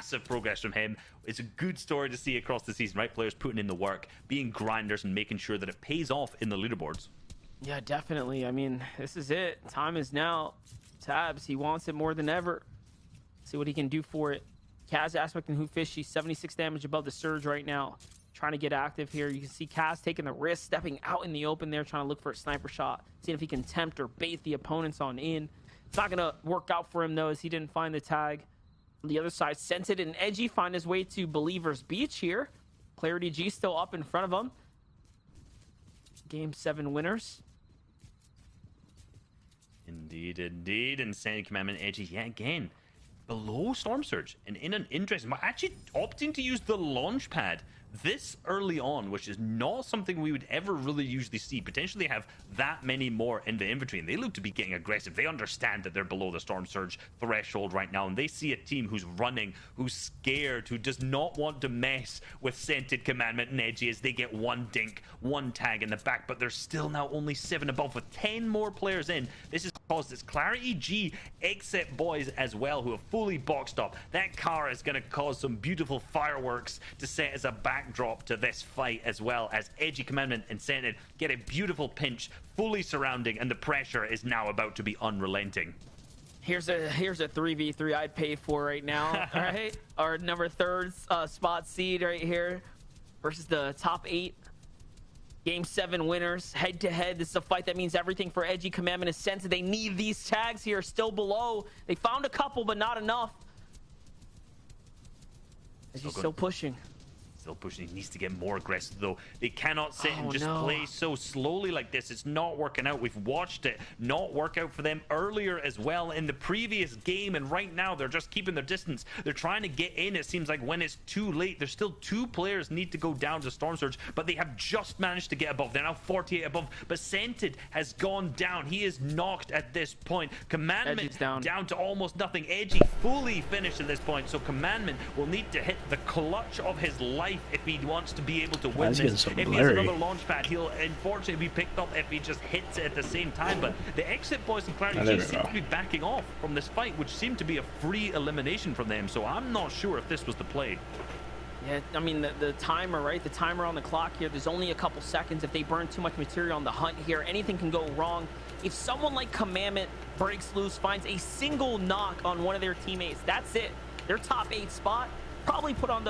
massive progress from him. It's a good story to see across the season, right? Players putting in the work, being grinders, and making sure that it pays off in the leaderboards. Yeah, definitely. I mean, this is it. Time is now. Tabs, he wants it more than ever. See what he can do for it. Kaz, Aspect, and Hoofishy, 76 damage above the Surge right now. Trying to get active here. You can see Kaz taking the risk, stepping out in the open there, trying to look for a sniper shot, seeing if he can tempt or bait the opponents on in. It's not going to work out for him, though, as he didn't find the tag. On the other side, Scented and Edgy find his way to Believer's Beach here. Clarity G still up in front of him. Game 7 winners. Indeed, indeed. Insanity Commandment Edgy, yeah, again, below Storm Surge. And in an interesting, actually opting to use the launch pad this early on, which is not something we would ever really usually see. Potentially have that many more in the inventory, and they look to be getting aggressive. They understand that they're below the Storm Surge threshold right now, and they see a team who's running, who's scared, who does not want to mess with Scented Commandment and Edgy as they get one dink, one tag in the back, but there's still now only 7 above with 10 more players in. This has caused this Clarity G exit boys as well, who have fully boxed up. That car is going to cause some beautiful fireworks to set as a backdrop to this fight, as well as Edgy Commandment and Scented get a beautiful pinch, fully surrounding, and the pressure is now about to be unrelenting. Here's a 3v3 I'd pay for right now. All right, our number 3rd spot seed right here versus the top 8. Game 7 winners, head to head. This is a fight that means everything for Edgy Commandment and Scented. They need these tags here, still below. They found a couple, but not enough. Edgy's still pushing. Still pushing. He needs to get more aggressive, though. They cannot sit and just play so slowly like this. It's not working out. We've watched it not work out for them earlier as well in the previous game, and right now they're just keeping their distance. They're trying to get in. It seems like when it's too late. There's still 2 players need to go down to Storm Surge, but they have just managed to get above. They're now 48 above, but Scented has gone down. He is knocked at this point. Commandment down to almost nothing. Edgy fully finished at this point, so Commandment will need to hit the clutch of his life if he wants to be able to win this. If he has another launch pad, he'll unfortunately be picked up if he just hits it at the same time. But the exit boys and Clarity seem to be backing off from this fight, which seemed to be a free elimination from them. So I'm not sure if this was the play. Yeah, I mean, the timer, right? The timer on the clock here, there's only a couple seconds. If they burn too much material on the hunt here, anything can go wrong. If someone like Commandment breaks loose, finds a single knock on one of their teammates, that's it. Their top 8 spot probably put on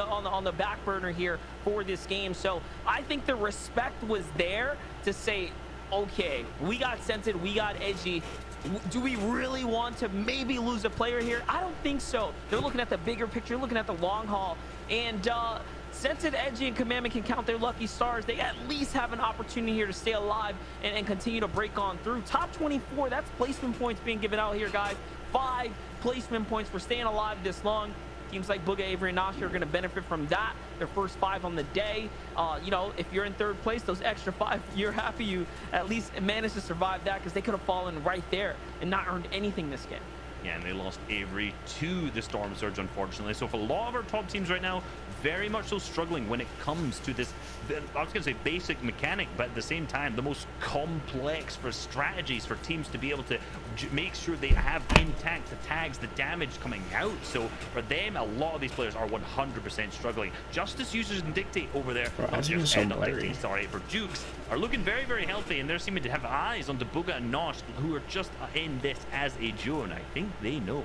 the back burner here for this game. So I think the respect was there to say, okay, we got Scented, we got Edgy. Do we really want to maybe lose a player here? I don't think so. They're looking at the bigger picture, looking at the long haul. And Scented, Edgy, and Commandment can count their lucky stars. They at least have an opportunity here to stay alive and continue to break on through. Top 24, that's placement points being given out here, guys. 5 placement points for staying alive this long. Teams like Bugha, Avery, and Nashi are going to benefit from that. Their first 5 on the day. You know, if you're in 3rd place, those extra 5, you're happy you at least managed to survive that, because they could have fallen right there and not earned anything this game. Yeah, and they lost Avery to the Storm Surge, unfortunately. So for a lot of our top teams right now, very much so struggling when it comes to this, I was going to say basic mechanic, but at the same time, the most complex for strategies for teams to be able to make sure they have intact the tags, the damage coming out. So for them, a lot of these players are 100% struggling. Justice users and Dictate over there, for Jukes, are looking very, very healthy, and they're seeming to have eyes on the Bugha and Nosh, who are just in this as a duo, and I think they know.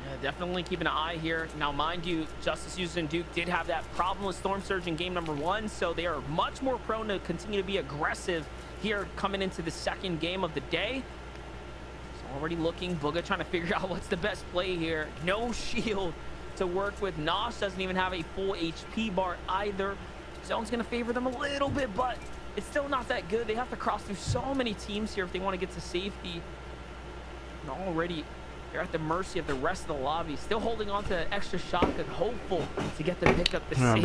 Yeah, definitely keeping an eye here. Now, mind you, Justice Users and Duke did have that problem with Storm Surge in game number 1, so they are much more prone to continue to be aggressive here coming into the 2nd game of the day. So already looking, Bugha trying to figure out what's the best play here. No shield to work with. Nosh doesn't even have a full HP bar either. Zone's going to favor them a little bit, but it's still not that good. They have to cross through so many teams here if they want to get to safety. And already they're at the mercy of the rest of the lobby. Still holding on to extra shotgun, hopeful to get the pick up the save.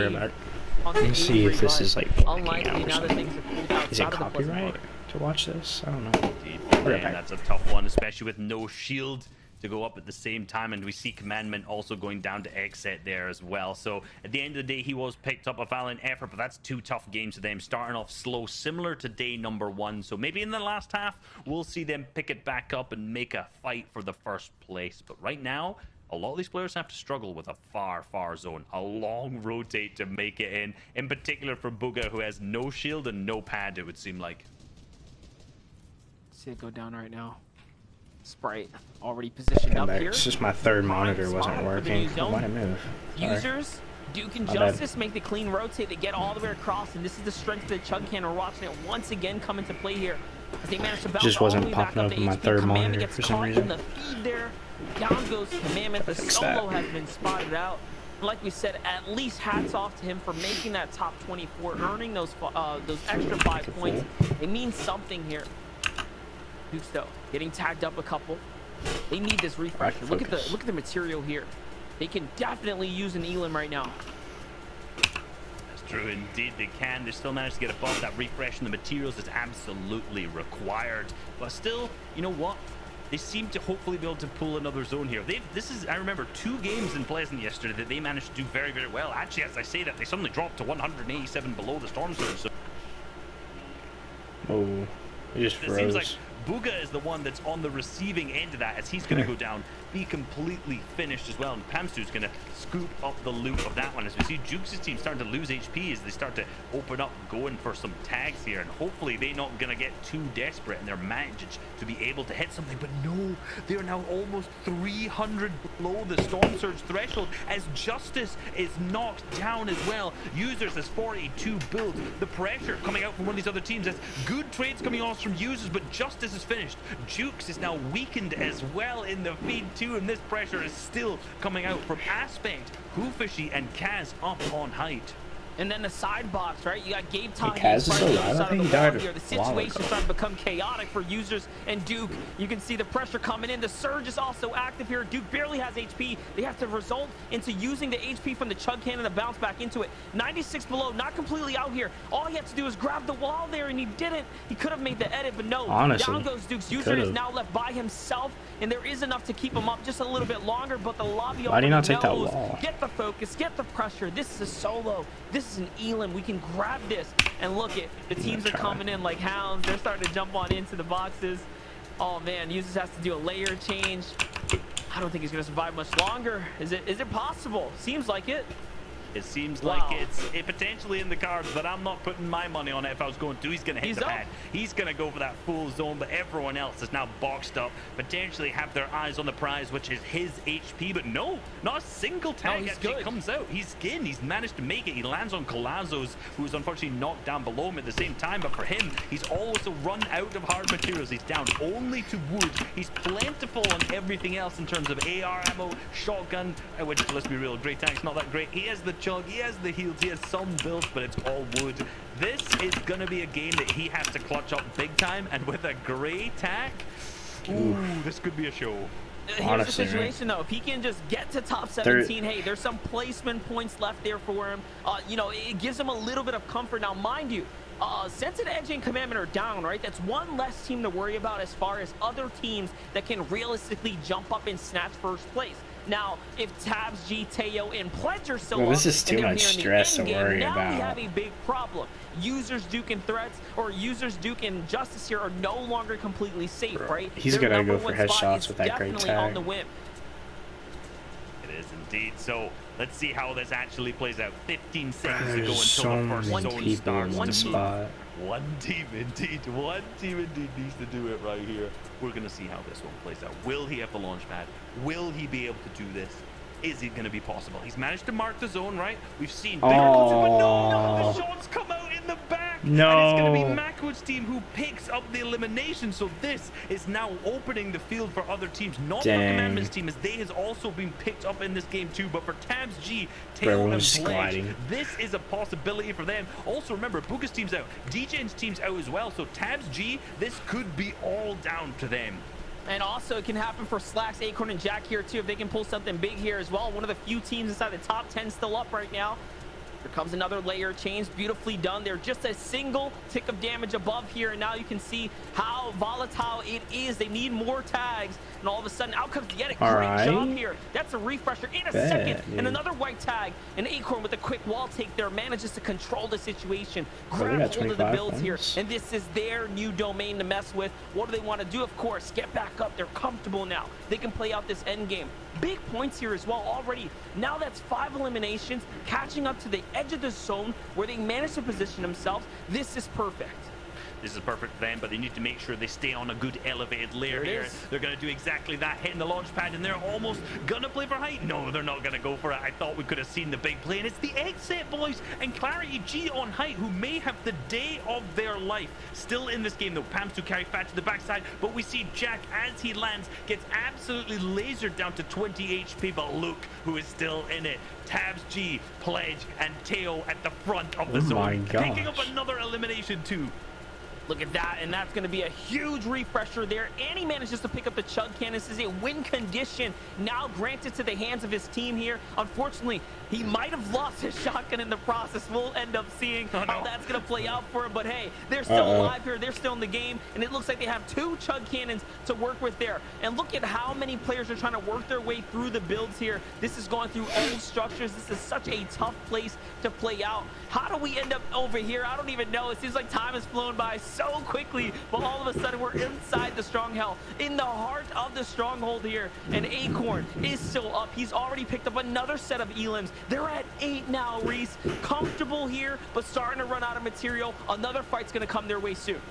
Let me see if this is like unlikely now that things have pulled out. Is it copyright to watch this? I don't know. Indeed. Man, that's a tough one, especially with no shield to go up at the same time, and we see Commandment also going down to exit there as well. So at the end of the day, he was picked up a valiant effort, but that's 2 tough games for them, starting off slow, similar to day number 1. So maybe in the last half we'll see them pick it back up and make a fight for the first place, but right now a lot of these players have to struggle with a far zone, a long rotate to make it in particular for Bugha, who has no shield and no pad, it would seem like. See it go down right now. Sprite already positioned up here. It's just my third monitor wasn't working. Why'd it move? Users, Duke and Justice make the clean rotate. They get all the way across, and this is the strength of the Chug Cannon. We're watching it once again come into play here. As they manage to bounce just wasn't popping up on my third monitor for some reason. In the feed there. Down goes Commandment. The solo has been spotted out. Like we said, at least hats off to him for making that top 24, earning those extra 5 points. It means something here. Dukes though getting tagged up a couple. They need this refresher. Look at the material here. They can definitely use an Elim right now. That's true indeed. They can. They still manage to get above that refresh, and the materials is absolutely required. But still, you know what? They seem to hopefully be able to pull another zone here. This is, I remember, 2 games in Pleasant yesterday that they managed to do very well. Actually, as I say that, they suddenly dropped to 187 below the storm surge. So oh, it just froze. It seems like Bugha is the one that's on the receiving end of that, as he's going to go down, be completely finished as well. And Pamstu's going to scoop up the loot of that one. As we see Jukes' team starting to lose HP as they start to open up, going for some tags here. And hopefully they're not going to get too desperate and they're managed to be able to hit something. But no, they are now almost 300 below the Storm Surge threshold as Justice is knocked down as well. Users has 42 builds. The pressure coming out from one of these other teams as good trades coming off from Users, but Justice is finished. Jukes is now weakened as well in the feed too, and this pressure is still coming out from Aspect, Hoofishy, and Kaz up on height. And then the side box, right? You got Gabe Tahi. Kaz is still alive. I think he died here. The situation is starting to become chaotic for Users and Duke. You can see the pressure coming in. The surge is also active here. Duke barely has HP. They have to result into using the HP from the Chug Cannon to bounce back into it. 96 below, not completely out here. All he had to do is grab the wall there, and he didn't. He could have made the edit, but no. Honestly, down goes Duke's. User is now left by himself, and there is enough to keep him up just a little bit longer, but the lobby Why do you not take that wall? Get the focus, get the pressure. This is a solo. This is an Elim. We can grab this. And look at the teams are coming in like hounds. They're starting to jump on into the boxes. Oh man, Users has to do a layer change. I don't think he's gonna survive much longer. Is it possible? Seems like it. It seems like it's potentially in the cards, but I'm not putting my money on it if I was going to. He's going to hit the pad. He's going to go for that full zone, but everyone else is now boxed up, potentially have their eyes on the prize, which is his HP. But no, not a single tag actually comes out. He's in. He's managed to make it. He lands on Colazos, who's unfortunately knocked down below him at the same time. But for him, he's also run out of hard materials. He's down only to wood. He's plentiful on everything else in terms of AR ammo, shotgun, which, let's be real, great tag's not that great. He has the Chug, he has the heals, he has some builds, but it's all wood. This is going to be a game that he has to clutch up big time, and with a gray tack, ooh, this could be a show. Here's the situation though, if he can just get to top 17, hey, there's some placement points left there for him. You know, it gives him a little bit of comfort. Now, mind you, Sensitive Edge and Commandment are down, right? That's one less team to worry about as far as other teams that can realistically jump up and snatch first place. Now, if Tabs, G, Teo, and Pledge are still this is too much stress to worry about. Now we have a big problem. Users, Duke, and Threats, or Users, Duke, and Justice here are no longer completely safe, right? He's going to go for headshots with that great tag. On the whim. It is indeed. So let's see how this actually plays out. 15 seconds to go until the first zone starts. One spot. One team indeed needs to do it right here. We're going to see how this one plays out. Will he have the launch pad? Will he be able to do this? Is it going to be possible? He's managed to mark the zone, right? We've seen. Oh. No, the shots come out in the back. No. And it's going to be Macwood's team who picks up the elimination. So this is now opening the field for other teams. Not for Commandment's team, as they has also been picked up in this game too. But for Tabs, G, Tail, and Pledge, this is a possibility for them. Also, remember, Bugha's team's out. DJ's team's out as well. So Tabs, G, this could be all down to them. And also, it can happen for Slacks, Acorn, and Jack here, too, if they can pull something big here as well. One of the few teams inside the top 10 still up right now. Here comes another layer change, beautifully done. They're just a single tick of damage above here, and now you can see how volatile it is. They need more tags, and all of a sudden out comes Yeti. Great job here. That's a refresher in a second, and another white tag. And Acorn with a quick wall take there manages to control the situation, grab hold of the builds here, and this is their new domain to mess with. What do they want to do? Of course, get back up. They're comfortable now. They can play out this end game. Big points here as well already. Now that's 5 eliminations, catching up to the edge of the zone where they manage to position themselves. This is perfect. This is perfect for them, but they need to make sure they stay on a good elevated layer here. They're going to do exactly that, hitting the launch pad, and they're almost going to play for height. No, they're not going to go for it. I thought we could have seen the big play, and it's the Exit Boys and Clarity G on height who may have the day of their life. Still in this game, though. Pamstu carry fat to the backside, but we see Jack, as he lands, gets absolutely lasered down to 20 HP, but Luke, who is still in it. Tabs G, Pledge, and Teo at the front of the zone, picking up another elimination too. Look at that, and that's going to be a huge refresher there. And he manages to pick up the Chug Cannon. This is a win condition now granted to the hands of his team here. Unfortunately, he might have lost his shotgun in the process. We'll end up seeing how that's going to play out for him. But hey, they're still alive here. They're still in the game, and it looks like they have 2 Chug Cannons to work with there. And look at how many players are trying to work their way through the builds here. This is going through old structures. This is such a tough place to play out. How do we end up over here? I don't even know. It seems like time has flown by so quickly, but all of a sudden we're inside the stronghold, in the heart of the stronghold here, and Acorn is still up. He's already picked up another set of elims. They're at 8 now, Reese. Comfortable here, but starting to run out of material. Another fight's going to come their way soon.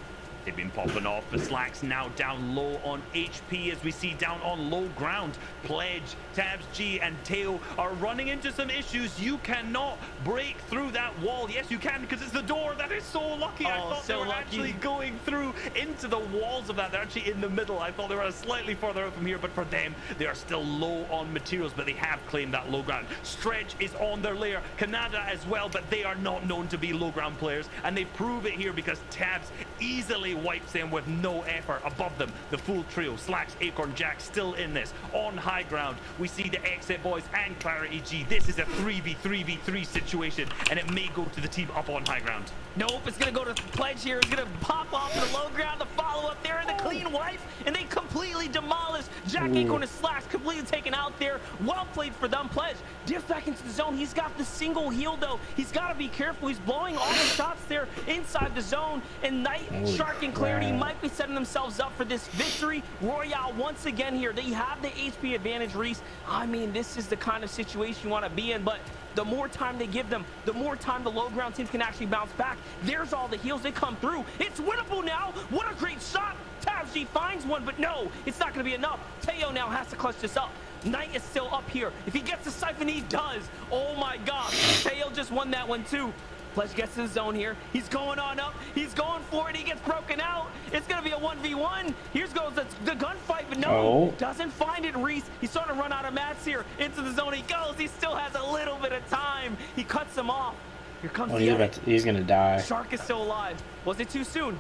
They've been popping off, but Slack's now down low on HP, as we see down on low ground. Pledge, Tabs G, and Teo are running into some issues. You cannot break through that wall. Yes, you can, because it's the door. That is so lucky. I thought they were actually going through into the walls of that. They're actually in the middle. I thought they were slightly further out from here, but for them, they are still low on materials, but they have claimed that low ground. Stretch is on their layer. Canada as well, but they are not known to be low ground players, and they prove it here because Tabs easily wipes them with no effort. Above them, the full trio, Slacks, Acorn, Jack, still in this. On high ground, we see the Exit Boys and Clarity G. This is a 3v3v3 situation, and it may go to the team up on high ground. Nope, it's going to go to Pledge here. It's going to pop off the low ground, the follow-up there, and the clean wipe, and they completely demolish Jack. Acorn and Slacks completely taken out there. Well played for them. Pledge dips back into the zone. He's got the single heal, though. He's got to be careful. He's blowing all the shots there inside the zone, and Night, Shark, and Clarity might be setting themselves up for this victory royale once again here. They have the HP advantage, Reese. I mean, this is the kind of situation you want to be in, but the more time they give them, the more time the low ground teams can actually bounce back. There's all the heals. They come through. It's winnable now. What a great shot. Tabs G finds one, but no, it's not going to be enough. Teo now has to clutch this up. Knight is still up here. If he gets the siphon, he does. Oh my gosh. Teo just won that one too. Pledge gets in the zone here. He's going on up. He's going for it. He gets broken out. It's going to be a 1v1. Here goes the gunfight, but no, doesn't find it, Reese. He's starting to run out of mats here. Into the zone he goes. He still has a little bit of time. He cuts him off. Here comes the edit. He's going to die. Shark is still alive. Was it too soon?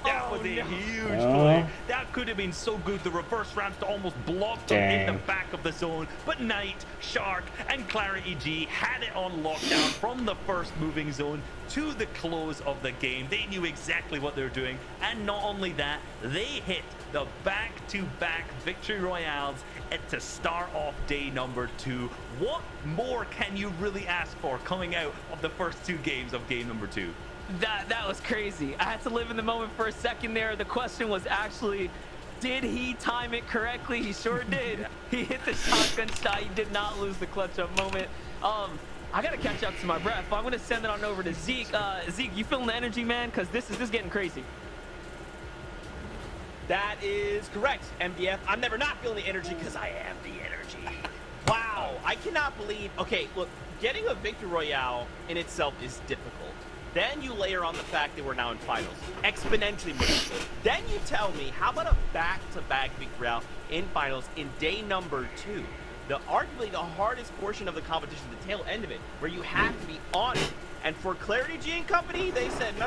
That was a huge play. That could have been so good. The reverse ramps to almost block them in the back of the zone. But Knight, Shark, and Clarity G had it on lockdown from the first moving zone to the close of the game. They knew exactly what they were doing. And not only that, they hit the back-to-back victory royales to start off day number 2. What more can you really ask for coming out of the first 2 games of game number 2? That was crazy. I had to live in the moment for a second there. The question was actually, did he time it correctly? He sure did. He hit the shotgun shot. He did not lose the clutch up moment. I gotta catch up to my breath. I'm gonna send it on over to Zeke. Zeke, you feeling the energy, man? Because this is getting crazy. That is correct, MDF. I'm never not feeling the energy because I am the energy. Wow, I cannot believe. Okay, look, getting a victory royale in itself is difficult. Then you layer on the fact that we're now in finals, exponentially more difficult. Then you tell me, how about a back-to-back victory royale in finals in day number 2? Arguably the hardest portion of the competition, the tail end of it, where you have to be on it. And for Clarity G and company, they said, no,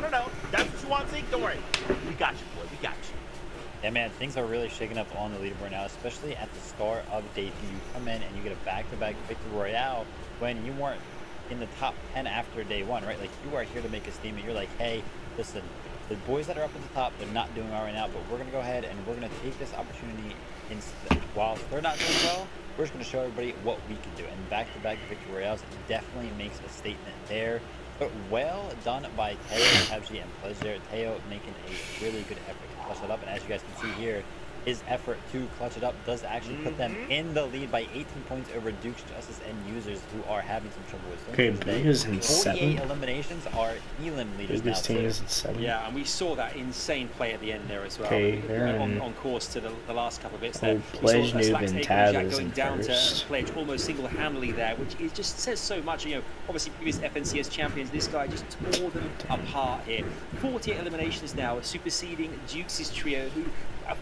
that's what you want, Zeke, don't worry. We got you, boy, we got you. Yeah, man, things are really shaking up on the leaderboard now, especially at the start of day 2. You come in and you get a back-to-back victory royale when you weren't in the top 10 after day 1, right? Like, you are here to make a statement. You're like, hey, listen, the boys that are up at the top, they're not doing well right now, but we're going to go ahead and we're going to take this opportunity. While they're not doing well, we're just going to show everybody what we can do. And back-to-back victory royales definitely makes a statement there. But well done by Teo, TabsG, and Pledge there. Teo making a really good effort to clutch it up. And as you guys can see here, his effort to clutch it up does actually put them in the lead by 18 points over Duke's Justice and Users, who are having some trouble with Okay, Blue is in 48 7. eliminations are Elam leaders now. Biggest team is in 7. Yeah, and we saw that insane play at the end there as well. Okay, they're on course to the last couple of bits there. Pledge, we saw Noob, and Slack's Tab Jack is going in down first. to Pledge almost single-handedly there, which is just says so much. You know, obviously previous FNCS champions, this guy just tore them apart here. 48 eliminations now, superseding Dukes' trio, who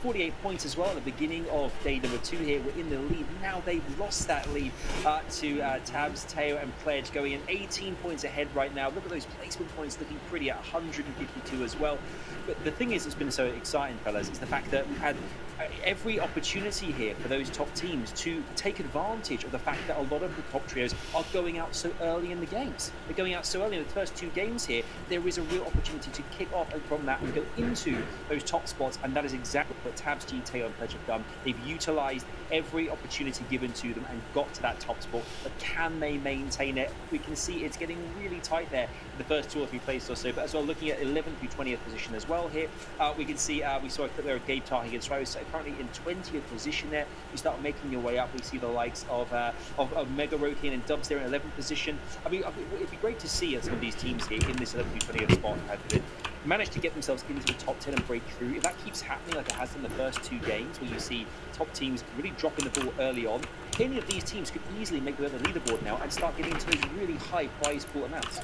48 points as well at the beginning of day number 2 here. We're in the lead. Now they've lost that lead to Tabs, Teo, and Pledge, going in 18 points ahead right now. Look at those placement points looking pretty at 152 as well. But the thing is, that's been so exciting, fellas, is the fact that we've had every opportunity here for those top teams to take advantage of the fact that a lot of the top trios are going out so early in the games. They're going out so early in the first 2 games here. There is a real opportunity to kick off from that and go into those top spots, and that is exactly what TabsG, Teo, and Pledge have done. They've utilised every opportunity given to them and got to that top spot, but can they maintain it? We can see it's getting really tight there in the first 2 or 3 places or so, but as well, looking at 11th through 20th position as well here, we can see we saw a clip there of Gabe Tarhi against Rose, currently in 20th position there. You start making your way up, we see the likes of Mega Rokin and Dubs there in 11th position. I mean, it'd be great to see some of these teams here in this 11th through 20th spot manage to get themselves into the top 10 and break through. If that keeps happening like it has in the first 2 games, where you see top teams really dropping the ball early on, any of these teams could easily make the leaderboard now and start getting into those really high prize pool amounts.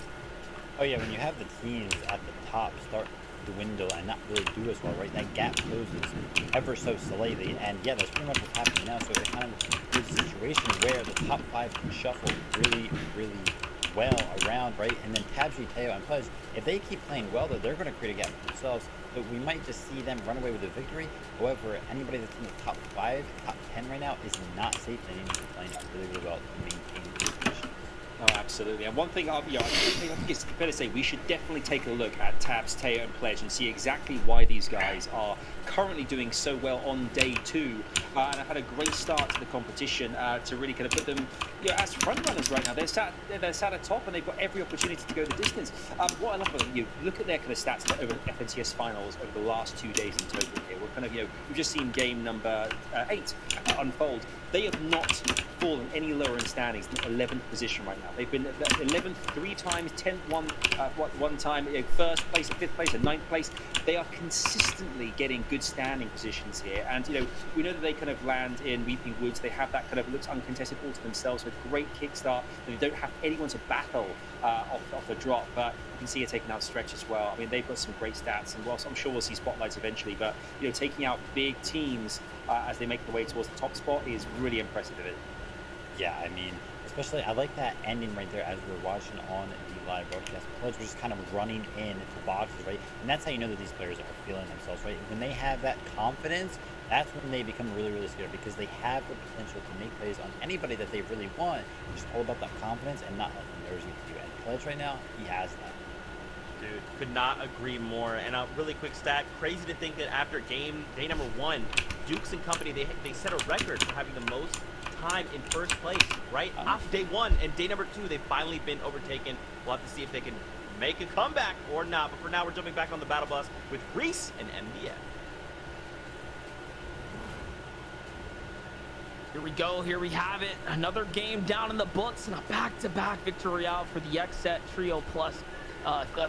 Oh yeah, when you have the teams at the top start to dwindle and not really do as well, right? That gap closes ever so slightly, and yeah, that's pretty much what's happening now. So it kind of is a situation where the top 5 can shuffle really, really well around, right? And then TabsG, Teo, and Pledge, if they keep playing well, though, they're going to create a gap for themselves. But we might just see them run away with a victory. However, anybody that's in the top 5, top 10 right now is not safe, and they need to be playing really, really well to maintain these positions. Oh, absolutely. And one thing, I think it's fair to say we should definitely take a look at Tabs, Teo, and Pledge and see exactly why these guys are currently doing so well on day 2 and have had a great start to the competition to really kind of put them as front runners right now. They're sat atop and they've got every opportunity to go the distance. What I love about them, you look at their kind of stats over FNCS finals over the last 2 days in total here. We're kind of, we've just seen game number 8 unfold. They have not fallen any lower in standings than 11th position right now. They've been 11th 3 times, 10th one time, 1st place, 5th place, and 9th place. They are consistently getting good standing positions here, and we know that they kind of land in Weeping Woods. They have that kind of looks uncontested all to themselves with great kickstart. They don't have anyone to battle off the drop, but you can see it taking out Stretch as well. I mean, they've got some great stats, and whilst I'm sure we'll see spotlights eventually, but taking out big teams as they make their way towards the top spot is really impressive of it. Yeah, I mean, especially I like that ending right there as we're watching on the live broadcast. Pledge was just kind of running in boxes, right? And that's how you know that these players are feeling themselves, right? When they have that confidence, that's when they become really, really scared, because they have the potential to make plays on anybody that they really want. It's just all about that confidence and not letting nerves get to you. And Pledge right now, he has that. Dude, could not agree more. And a really quick stat, crazy to think that after day number 1, Dukes and company, they set a record for having the most time in first place, right? Off day 1 and day number 2, they've finally been overtaken. We'll have to see if they can make a comeback or not. But for now, we're jumping back on the battle bus with Reese and MDF. Here we go, here we have it. Another game down in the books and a back-to-back victory royale for the XSET Trio Plus.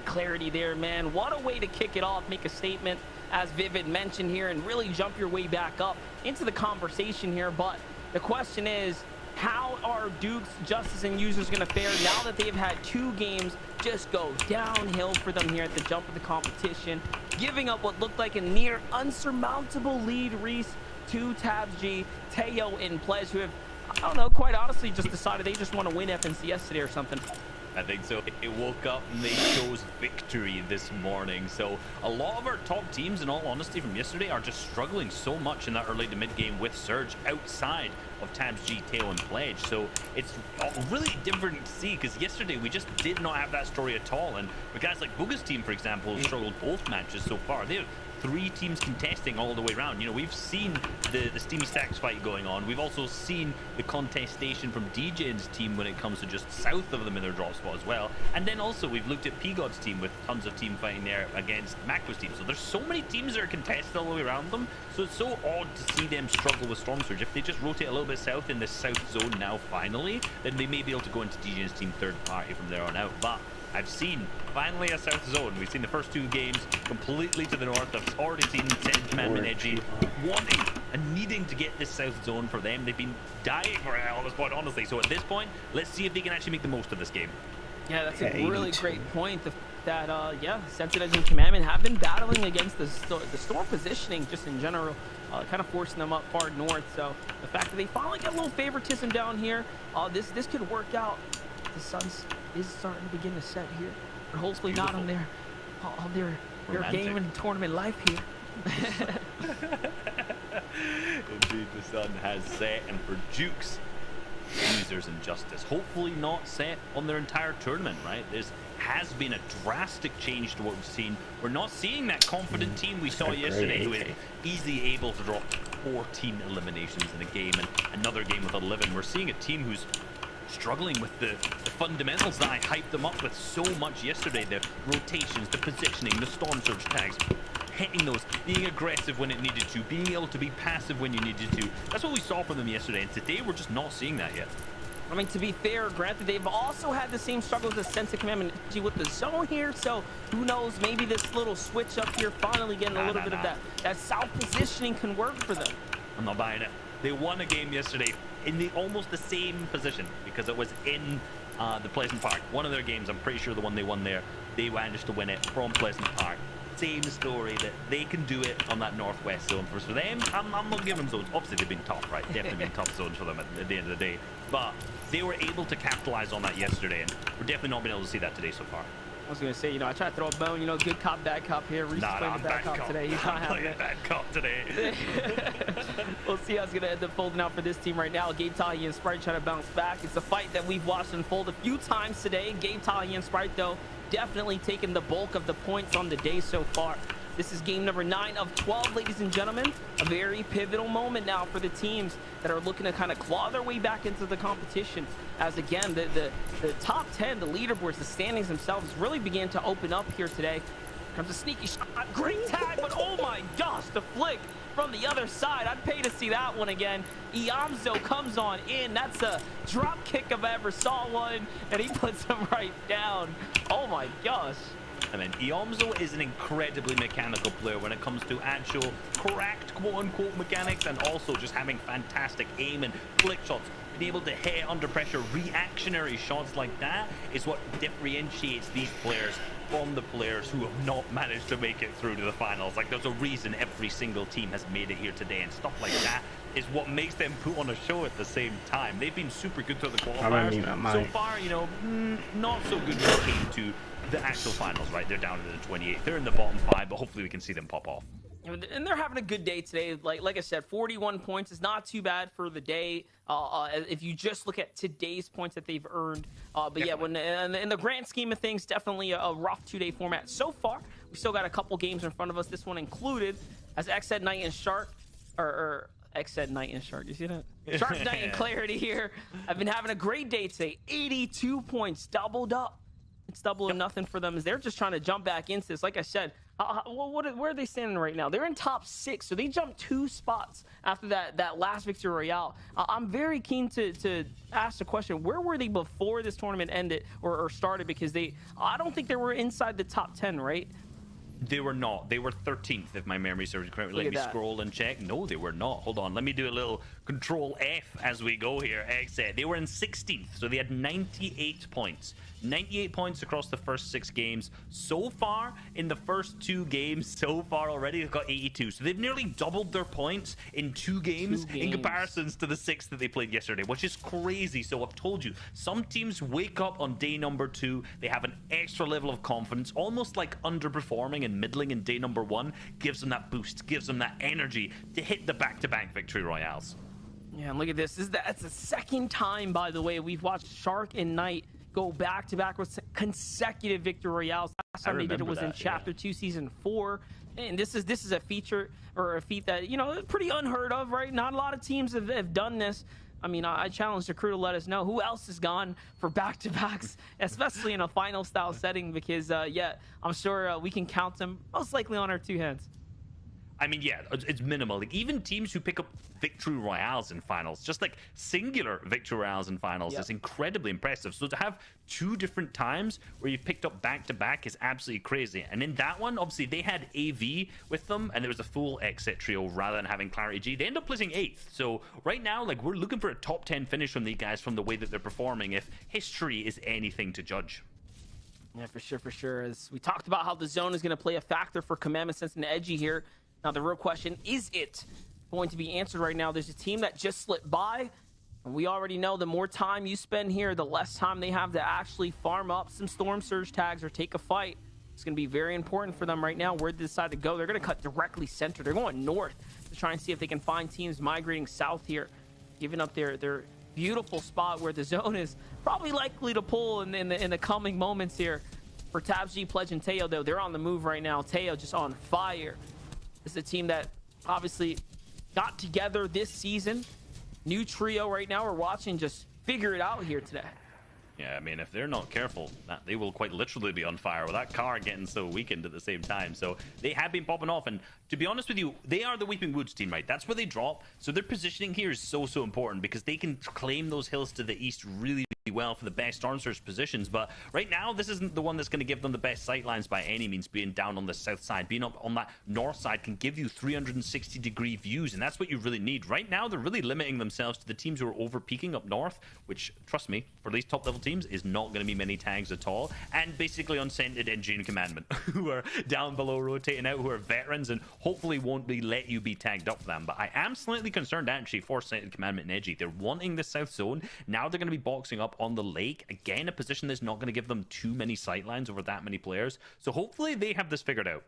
Clarity there, man. What a way to kick it off, make a statement, as Vivid mentioned here, and really jump your way back up into the conversation here. But the question is, how are Dukes, Justice, and Users going to fare now that they've had 2 games just go downhill for them here at the jump of the competition, giving up what looked like a near unsurmountable lead, Reese, to TabsG, Teo, and Pledge, who have, I don't know, quite honestly just decided they just want to win FNCS today or something. I think so. It woke up and they chose victory this morning. So a lot of our top teams, in all honesty, from yesterday are just struggling so much in that early to mid game with Surge outside of Tabs, G, Tail, and Pledge. So it's really different to see, because yesterday we just did not have that story at all. And with guys like Bugha's team, for example, struggled both matches so far. They have 3 teams contesting all the way around. You know, we've seen the Steamy Stacks fight going on. We've also seen the contestation from DJ's team when it comes to just south of them in their drop spot as well. And then also we've looked at P-God's team with tons of team fighting there against Macro's team. So there's so many teams that are contested all the way around them. So it's so odd to see them struggle with Storm Surge. If they just rotate a little bit south in this south zone now finally, then they may be able to go into DJ's team third party from there on out. But I've seen finally a south zone. We've seen the first 2 games completely to the north. I've already seen Sand Commandment Edgy wanting and needing to get this south zone for them. They've been dying for it at this point, honestly. So at this point, let's see if they can actually make the most of this game. Yeah, that's a really great point. That yeah, Sensitive and Commandment have been battling against the Storm positioning just in general, kind of forcing them up far north. So the fact that they finally get a little favoritism down here, this could work out. The Suns is starting to begin to set here, but hopefully not on their game and tournament life here. Indeed, the sun has set, and for Jukes, Users Injustice, hopefully not set on their entire tournament, right? This has been a drastic change to what we've seen. We're not seeing that confident team we saw yesterday who is easily able to drop 14 eliminations in a game and another game with 11. We're seeing a team who's struggling with the fundamentals that I hyped them up with so much yesterday. The rotations, the positioning, the Storm Surge tags, hitting those, being aggressive when it needed to, being able to be passive when you needed to. That's what we saw from them yesterday, and today we're just not seeing that yet. I mean, to be fair, granted, they've also had the same struggles as Sense of Commandment with the zone here, so who knows, maybe this little switch up here, finally getting a little bit of that south positioning can work for them. I'm not buying it. They won a game yesterday in almost the same position, because it was in the Pleasant Park. One of their games, I'm pretty sure the one they won there, they managed to win it from Pleasant Park. Same story, that they can do it on that northwest zone. For them, I'm not giving them zones. Obviously, they've been tough, right? Definitely been tough zones for them at the end of the day. But they were able to capitalize on that yesterday, and we're definitely not been able to see that today so far. I was going to say, you know, I tried to throw a bone, you know, good cop, bad cop here. Reese playing the bad cop today. He's not having it. Bad cop today. We'll see how it's going to end up folding out for this team right now. Gabe Tahi and Sprite trying to bounce back. It's a fight that we've watched unfold a few times today. Gabe Tahi and Sprite, though, definitely taking the bulk of the points on the day so far. This is game number 9 of 12, ladies and gentlemen. A very pivotal moment now for the teams that are looking to kind of claw their way back into the competition. As again, the top 10, the leaderboards, the standings themselves really began to open up here today. Comes a sneaky shot, great tag, but oh my gosh, the flick from the other side. I'd pay to see that one again. Iamzo comes on in. That's a drop kick if I ever saw one, and he puts him right down. Oh my gosh. And then Iamzo is an incredibly mechanical player when it comes to actual correct quote-unquote mechanics, and also just having fantastic aim and flick shots. Being able to hit under pressure, reactionary shots like that is what differentiates these players from the players who have not managed to make it through to the finals. Like, there's a reason every single team has made it here today, and stuff like that is what makes them put on a show at the same time. They've been super good through the qualifiers. So far, you know, not so good when it came to the actual finals, right? They're down to the 28th. They're in the bottom 5, but hopefully we can see them pop off. And they're having a good day today. Like I said, 41 points is not too bad for the day if you just look at today's points that they've earned. But definitely. Yeah, in the grand scheme of things, definitely a rough 2-day format so far. We still got a couple games in front of us, this one included, as X said, Knight and Shark, or X said Knight and Shark. You see that? Shark, Knight, and Clarity here. I've been having a great day today. 82 points, doubled up. It's double or nothing for them as they're just trying to jump back into this. Like I said, where are they standing right now? They're in top 6, so they jumped 2 spots after that last Victory Royale. I'm very keen to ask the question, where were they before this tournament ended or started? Because I don't think they were inside the top 10, right? They were not. They were 13th, if my memory serves correctly. Let me scroll and check. No, they were not. Hold on. Let me do a little Control F as we go here. Exit. They were in 16th, so they had 98 points. 98 points across the first 6 games. So far, in the first 2 games, so far already, they've got 82. So they've nearly doubled their points in 2 games in comparisons to the 6 that they played yesterday, which is crazy. So I've told you, some teams wake up on day number 2, they have an extra level of confidence, almost like underperforming and middling in day number 1, gives them that boost, gives them that energy to hit the back-to-back victory royales. Yeah, and look at this. That's the second time, by the way, we've watched Shark and Knight go back-to-back with consecutive victory royales. Last time they did it was in Chapter 2, Season 4. And this is a feature, or a feat that, you know, pretty unheard of, right? Not a lot of teams have done this. I mean, I challenge the crew to let us know who else has gone for back-to-backs, especially in a final-style setting, because, yeah, I'm sure we can count them most likely on our 2 hands. I mean, yeah, it's minimal. Like, even teams who pick up victory royales in finals, just like singular victory royales in finals, is incredibly impressive. So to have 2 different times where you've picked up back-to-back is absolutely crazy. And in that one, obviously, they had AV with them, and there was a full exit trio rather than having Clarity G. They end up placing 8th. So right now, like, we're looking for a top 10 finish from these guys from the way that they're performing, if history is anything to judge. Yeah, for sure. As we talked about how the zone is going to play a factor for Commandment Sense and Edgy here. Now, the real question, is it going to be answered right now? There's a team that just slipped by, and we already know the more time you spend here, the less time they have to actually farm up some Storm Surge tags or take a fight. It's going to be very important for them right now where they decide to go. They're going to cut directly center. They're going north to try and see if they can find teams migrating south here, giving up their beautiful spot where the zone is probably likely to pull in the coming moments here. For TabsG, Pledge, and Teo, though, they're on the move right now. Teo just on fire. This is a team that obviously got together this season. New trio right now. We're watching just figure it out here today. Yeah, I mean, if they're not careful, they will quite literally be on fire with that car getting so weakened at the same time. So they have been popping off, and to be honest with you, they are the Weeping Woods team, right? That's where they drop. So their positioning here is so important because they can claim those hills to the east really well for the best Storm Surge positions. But right now, this isn't the one that's going to give them the best sight lines by any means. Being down on the south side, being up on that north side can give you 360-degree views, and that's what you really need. Right now, they're really limiting themselves to the teams who are over-peaking up north, which, trust me, for these top-level teams, is not going to be many tags at all. And basically unscented Edgy and Commandment, who are down below rotating out, who are veterans, and hopefully won't let you be tagged up for them. But I am slightly concerned, actually, for Scented Commandment and Edgy. They're wanting the south zone. Now they're going to be boxing up on the lake. Again, a position that's not going to give them too many sightlines over that many players. So hopefully they have this figured out.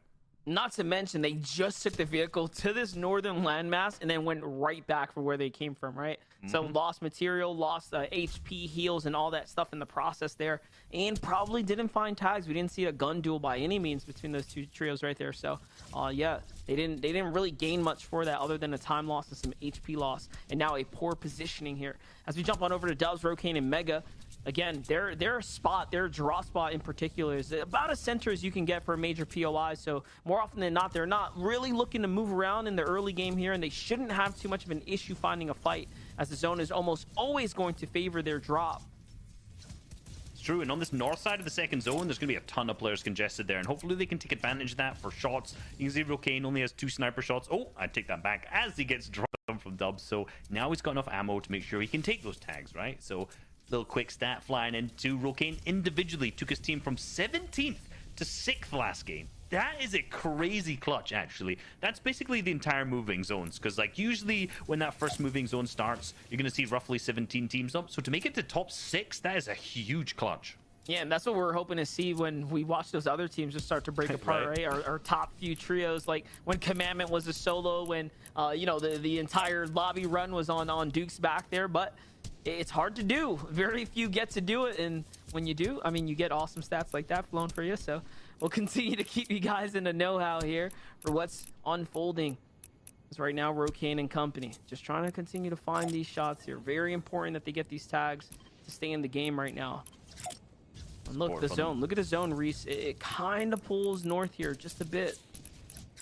Not to mention, they just took the vehicle to this northern landmass and then went right back from where they came from, right? So lost material, lost HP, heals, and all that stuff in the process there. And probably didn't find tags. We didn't see a gun duel by any means between those 2 trios right there. So, yeah, they didn't really gain much for that other than a time loss and some HP loss. And now a poor positioning here. As we jump on over to Dubs, Rokane, and Mega, again, their spot, their draw spot in particular, is about as center as you can get for a major POI. So more often than not, they're not really looking to move around in the early game here, and they shouldn't have too much of an issue finding a fight, as the zone is almost always going to favor their drop. It's true, and on this north side of the second zone, there's going to be a ton of players congested there, and hopefully they can take advantage of that for shots. You can see Rokane only has 2 sniper shots. Oh, I take that back as he gets dropped from Dubs. So now he's got enough ammo to make sure he can take those tags, right? So little quick stat flying into Rokane individually took his team from 17th to 6th last game. That is a crazy clutch, actually. That's basically the entire moving zones, because like usually when that first moving zone starts, you're going to see roughly 17 teams up. So to make it to top 6, that is a huge clutch. Yeah, and that's what we're hoping to see when we watch those other teams just start to break apart, right? Our top few trios, like when Commandment was a solo, when you know, the entire lobby run was on Duke's back there, but it's hard to do. Very few get to do it, and when you do, I mean, you get awesome stats like that flown for you. So we'll continue to keep you guys in the know-how here for what's unfolding. Because right now, Rokane and company just trying to continue to find these shots here. Very important that they get these tags to stay in the game right now. And look, the zone. Look at the zone, Reese. It kind of pulls north here just a bit.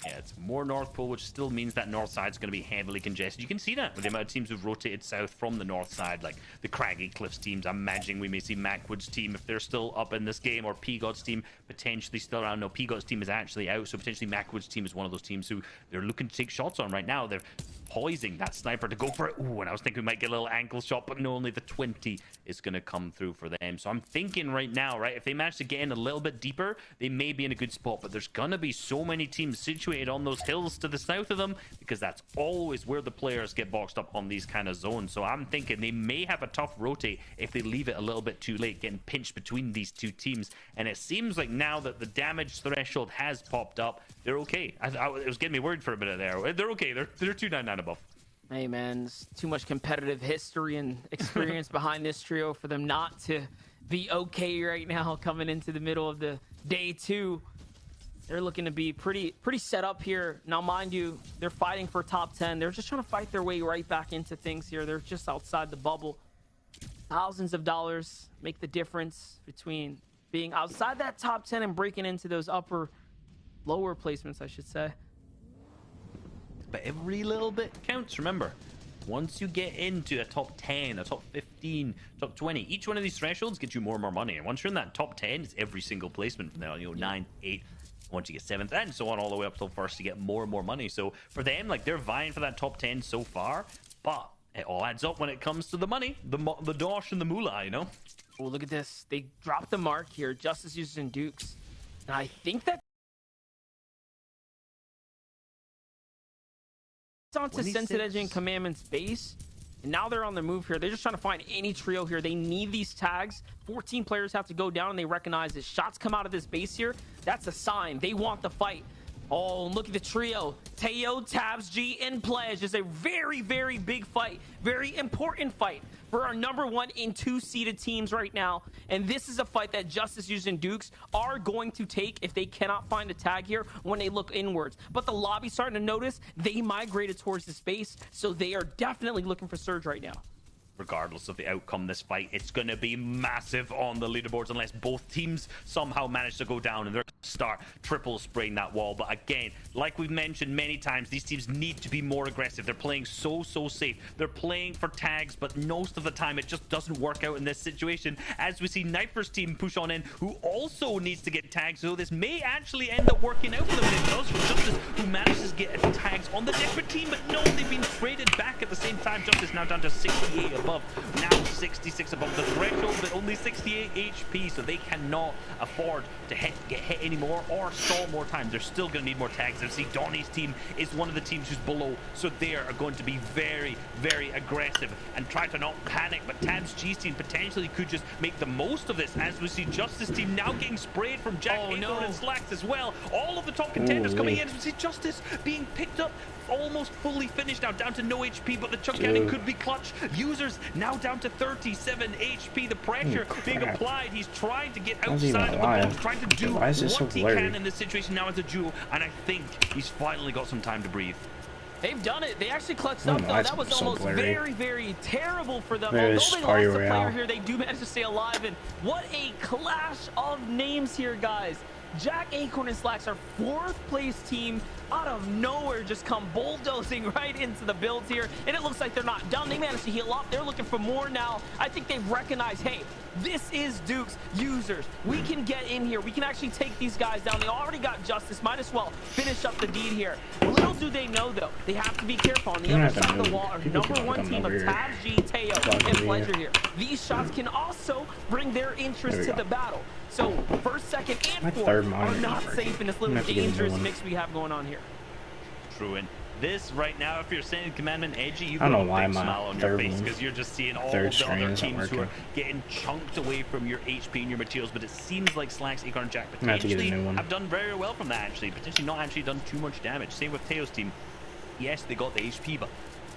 Yeah, it's more North Pole, which still means that north side is going to be heavily congested. You can see that with the amount of teams who've rotated south from the north side, like the Craggy Cliffs teams. I'm imagining we may see Macwood's team if they're still up in this game, or P-God's team potentially still around. No, P-God's team is actually out, so potentially Macwood's team is one of those teams who they're looking to take shots on right now. They're poising that sniper to go for it. Ooh, and I was thinking we might get a little ankle shot, but no, only the 20 is going to come through for them. So I'm thinking right now, right, if they manage to get in a little bit deeper, they may be in a good spot, but there's going to be so many teams situated on those hills to the south of them, because that's always where the players get boxed up on these kind of zones. So I'm thinking they may have a tough rotate if they leave it a little bit too late, getting pinched between these two teams. And it seems like now that the damage threshold has popped up, they're okay. It was getting me worried for a minute there. They're okay. They're 299 above. Hey man, there's too much competitive history and experience behind this trio for them not to be okay right now coming into the middle of the day 2. They're looking to be pretty set up here. Now, mind you, they're fighting for top 10. They're just trying to fight their way right back into things here. They're just outside the bubble. Thousands of dollars make the difference between being outside that top 10 and breaking into those lower placements, I should say. But every little bit counts. Remember, once you get into a top 10, a top 15, top 20, each one of these thresholds gets you more and more money. And once you're in that top 10, it's every single placement from there. 9, 8. Once you get 7th, and so on all the way up till 1st, you get more and more money. So for them, like, they're vying for that top 10 so far, but it all adds up when it comes to the money, the dosh and the moolah, you know? Oh, look at this. They dropped the mark here. Justice using Dukes. And I think that onto Sensei Edge and Commandment's base. And now they're on the move here. They're just trying to find any trio here. They need these tags. 14 players have to go down, and they recognize that shots come out of this base here. That's a sign. They want the fight. Oh, look at the trio. Teo, TabsG, and Pledge is a very, very big fight. Very important fight for our number 1 and 2 seeded teams right now. And this is a fight that Justice using Dukes are going to take if they cannot find a tag here when they look inwards. But the lobby's starting to notice they migrated towards the space, so they are definitely looking for Surge right now. Regardless of the outcome this fight, it's going to be massive on the leaderboards unless both teams somehow manage to go down and they're going to start triple spraying that wall. But again, like we've mentioned many times, these teams need to be more aggressive. They're playing so safe. They're playing for tags, but most of the time it just doesn't work out in this situation, as we see Knifer's team push on in, who also needs to get tags. So this may actually end up working out for them. It does for Justice, who manages to get tags on the different team, but no, they've been traded back at the same time. Justice now down to 68 above, now 66 above the threshold, but only 68 HP, so they cannot afford to get hit anymore or stall more time. They're still going to need more tags. And see, Donnie's team is one of the teams who's below, so they are going to be very, very aggressive and try to not panic. But TabsG's team potentially could just make the most of this, as we see Justice team now getting sprayed from Jack, Aethor, and Slacks as well. All of the top contenders coming in, as we see Justice being picked up, almost fully finished now, down to no HP, but the chunk cannon could be clutch. Users now down to 37 HP. The pressure being applied. He's trying to get outside of the box, trying to do what he can in this situation now as a duo, and I think he's finally got some time to breathe. They've done it. They actually clutched up, though. That was almost very, very terrible for them. Although they lost a player here, they do manage to stay alive. And what a clash of names here, guys. Jack, Acorn, and Slacks are 4th place team out of nowhere, just come bulldozing right into the build here, and it looks like they're not done. They managed to heal up. They're looking for more now. I think they've recognized, hey, this is Duke's users. We can get in here. We can actually take these guys down. They already got Justice. Might as well finish up the deed here. Little do they know, though, they have to be careful. On the other side of the wall, our number 1 team of TabsG, Teo, and Pleasure here. These shots can also bring their interest to the battle. So, 1st, 2nd, and 4th are not safe in this little dangerous mix we have going on here. True, and this right now, if you're saying Commandment edgy, you've got a big smile on your face, because you're just seeing all of the other teams who are getting chunked away from your HP and your materials. But it seems like Slacks, Acorn, and Jack potentially have done very well from that, actually. Potentially not actually done too much damage. Same with Teo's team. Yes, they got the HP, but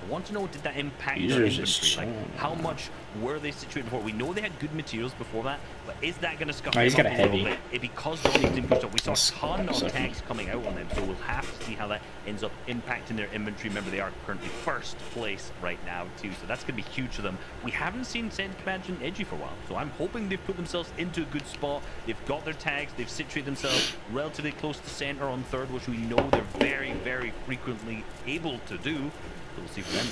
I want to know, did that impact their inventory? Like, how much were they situated before? We know they had good materials before that, but is that going to scuff them up a little bit? Because Donnie's team pushed up, we saw a ton of tags coming out on them, so we'll have to see how that ends up impacting their inventory. Remember, they are currently 1st place right now, too, so that's going to be huge for them. We haven't seen Sensei Commandment edgy for a while, so I'm hoping they've put themselves into a good spot. They've got their tags, they've situated themselves relatively close to center on 3rd, which we know they're very, very frequently able to do. So we'll see for them.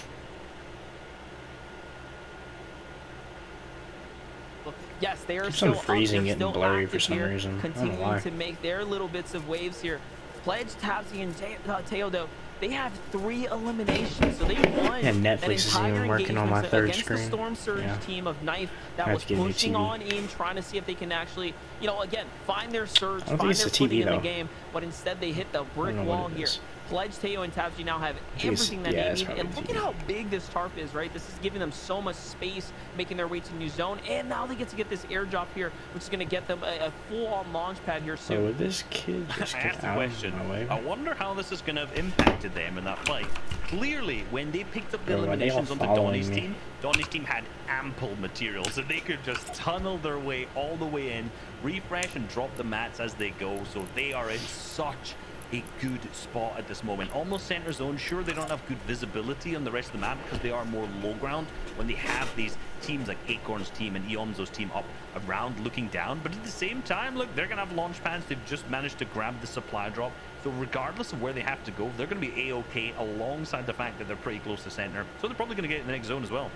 Yes, they are still freezing, up, getting blurry for some reason. Continuing to make their little bits of waves here. Pledge, TabsG, and Teo, though, they have 3 eliminations, so they won. Yeah, Netflix isn't even working on my third screen. Against the Storm Surge team of Knife that was pushing on in, trying to see if they can actually, you know, again, find their surge, find their footing in the game, but instead they hit the brick wall here. Pledge, Teo, and TaBG now have everything that they need. And look at how big this tarp is, right? This is giving them so much space, making their way to new zone. And now they get to get this airdrop here, which is going to get them a full-on launch pad here soon. So would this kid just get out of my way? I wonder how this is going to have impacted them in that fight. Clearly, when they picked up the eliminations onto Donnie's team had ample materials, so they could just tunnel their way all the way in, refresh and drop the mats as they go. So they are in such a good spot at this moment. Almost center zone. Sure, they don't have good visibility on the rest of the map because they are more low ground when they have these teams like Acorn's team and Eomzo's team up around looking down. But at the same time, look, they're going to have launch pads. They've just managed to grab the supply drop. So regardless of where they have to go, they're going to be A-OK alongside the fact that they're pretty close to center. So they're probably going to get in the next zone as well.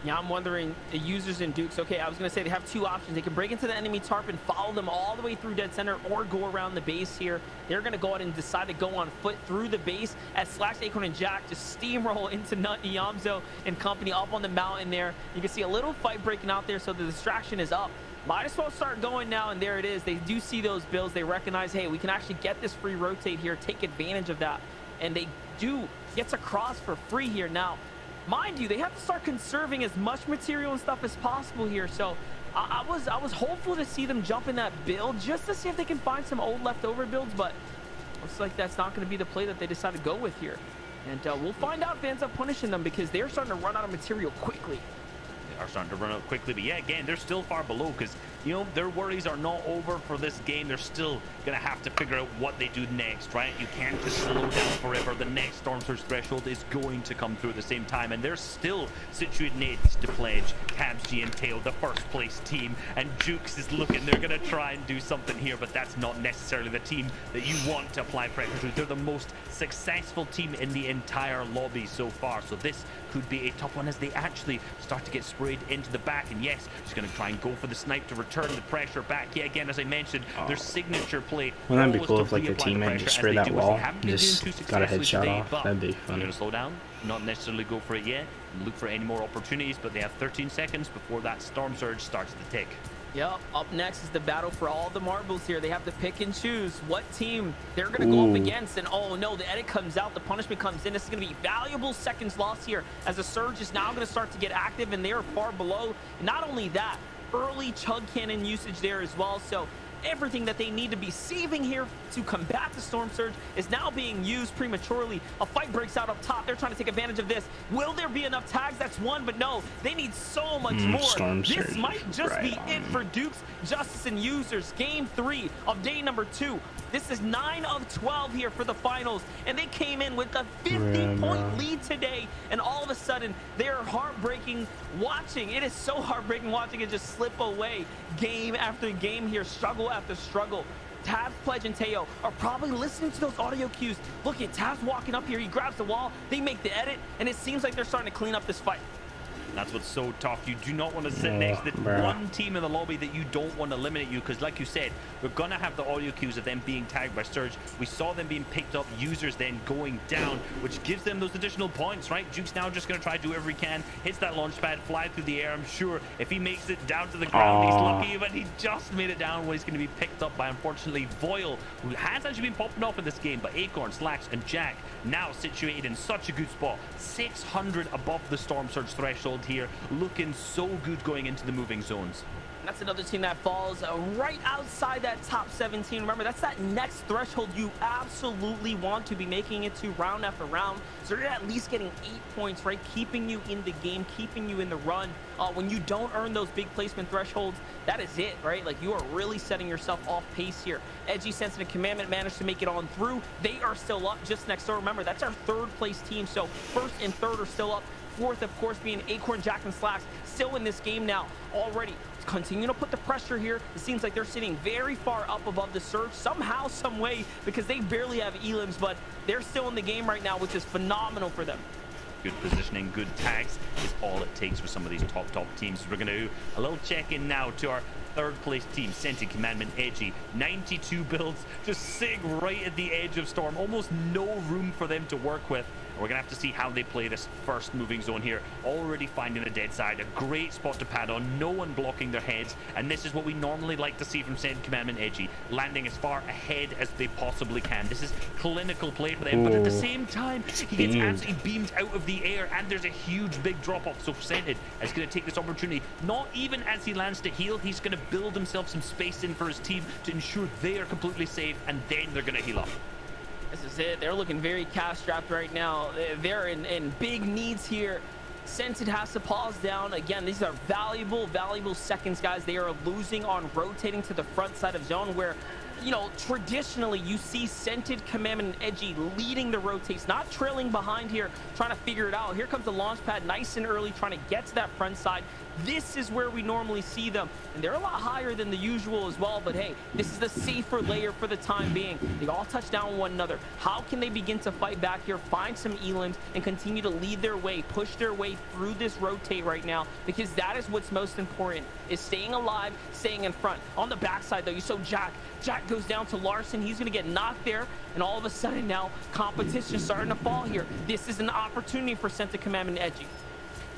Yeah, I'm wondering, the users in Dukes, okay, I was going to say they have 2 options. They can break into the enemy tarp and follow them all the way through dead center or go around the base here. They're going to go out and decide to go on foot through the base as Slash, Acorn, and Jack just steamroll into Nut, Eomzo, and company up on the mountain there. You can see a little fight breaking out there, so the distraction is up. Might as well start going now, and there it is. They do see those builds. They recognize, hey, we can actually get this free rotate here, take advantage of that. And they do get to cross for free here now. Mind you, they have to start conserving as much material and stuff as possible here. So I was hopeful to see them jump in that build just to see if they can find some old leftover builds, but looks like that's not going to be the play that they decide to go with here. And we'll find out if they ends up punishing them because they're starting to run out of material quickly. Are starting to run out quickly, but yeah, again, they're still far below because, you know, their worries are not over for this game. They're still gonna have to figure out what they do next, right? You can't just slow down forever. The next Storm Surge threshold is going to come through at the same time, and they're still situated next to Pledge, TaBG, and Teo, the first place team, and Jukes is looking. They're gonna try and do something here, but that's not necessarily the team that you want to apply pressure to. They're the most successful team in the entire lobby so far, so this could be a tough one as they actually start to get sprayed into the back. And yes, he's going to try and go for the snipe to return the pressure back. Yeah, again, as I mentioned, their signature play. Wouldn't that be cool if like the teammate just spray that wall and just got a headshot off? That'd be fun. They're going to slow down, not necessarily go for it yet, and look for any more opportunities, but they have 13 seconds before that Storm Surge starts to tick. Yep, up next is the battle for all the marbles here. They have to pick and choose what team they're going to go up against. And oh no, the edit comes out, the punishment comes in. This is going to be valuable seconds lost here as the Surge is now going to start to get active, and they are far below. Not only that, early chug cannon usage there as well. So everything that they need to be saving here to combat the Storm Surge is now being used prematurely. A fight breaks out up top. They're trying to take advantage of this. Will there be enough tags? That's one, but no, they need so much more. This might just be it for Dukes, Justice, and Users. Game 3 of day number 2. This is 9 of 12 here for the finals, and they came in with a 50-point lead today, and all of a sudden, they're heartbreaking watching. It is so heartbreaking watching it just slip away game after game here, struggle after struggle. TaBS, Pledge, and Teo are probably listening to those audio cues. Look at TaBS walking up here. He grabs the wall. They make the edit, and it seems like they're starting to clean up this fight. That's what's so tough. You do not want to sit next to one team in the lobby that you don't want to eliminate you, because like you said, we're going to have the audio cues of them being tagged by Surge. We saw them being picked up, Users then going down, which gives them those additional points, right? Duke's now just going to try to do whatever he can, hits that launch pad, fly through the air. I'm sure if he makes it down to the ground, he's lucky, but he just made it down where he's going to be picked up by, unfortunately, Voil, who has actually been popping off in this game, but Acorn, Slash, and Jack now situated in such a good spot. 600 above the Storm Surge threshold here, looking so good going into the moving zones. That's another team that falls right outside that top 17. Remember, that's that next threshold you absolutely want to be making it to round after round. So you're at least getting 8 points, right? Keeping you in the game, keeping you in the run. When you don't earn those big placement thresholds, that is it, right? Like, you are really setting yourself off pace here. Edgy, Sensitive, Commandment managed to make it on through. They are still up just next door. Remember, that's our 3rd place team. So 1st and 3rd are still up. 4th, of course, being Acorn, Jack, and Slash, still in this game now already. Continue to put the pressure here. It seems like they're sitting very far up above the Surge somehow, some way, because they barely have elims, but they're still in the game right now, which is phenomenal for them. Good positioning, good tags is all it takes for some of these top teams. We're going to do a little check-in now to our third place team, Scented Commandment Edgy. 92 builds, just sitting right at the edge of Storm. Almost no room for them to work with. We're going to have to see how they play this first moving zone here. Already finding the dead side. A great spot to pad on. No one blocking their heads. And this is what we normally like to see from Scented Commandment Edgy. Landing as far ahead as they possibly can. This is clinical play for them. But at the same time, he gets absolutely beamed out of the air. And there's a huge big drop-off. So Scented is going to take this opportunity. Not even as he lands to heal. He's going to build himself some space in for his team to ensure they are completely safe. And then they're going to heal up. This is it. They're looking very cash-strapped right now. They're in big needs here. Scented has to pause down. Again, these are valuable seconds, guys. They are losing on rotating to the front side of zone where, you know, traditionally you see Scented Commandment and Edgy leading the rotates, not trailing behind here, trying to figure it out. Here comes the launch pad nice and early, trying to get to that front side. This is where we normally see them, and they're a lot higher than the usual as well, but hey, this is the safer layer for the time being. They all touch down one another. How can they begin to fight back here, find some elims, and continue to lead their way, push their way through this rotate right now? Because that is what's most important, is staying alive, staying in front. On the backside, though, you saw Jack goes down to Larson. He's going to get knocked there, and all of a sudden now, competition starting to fall here. This is an opportunity for Scented Commandment Edgy.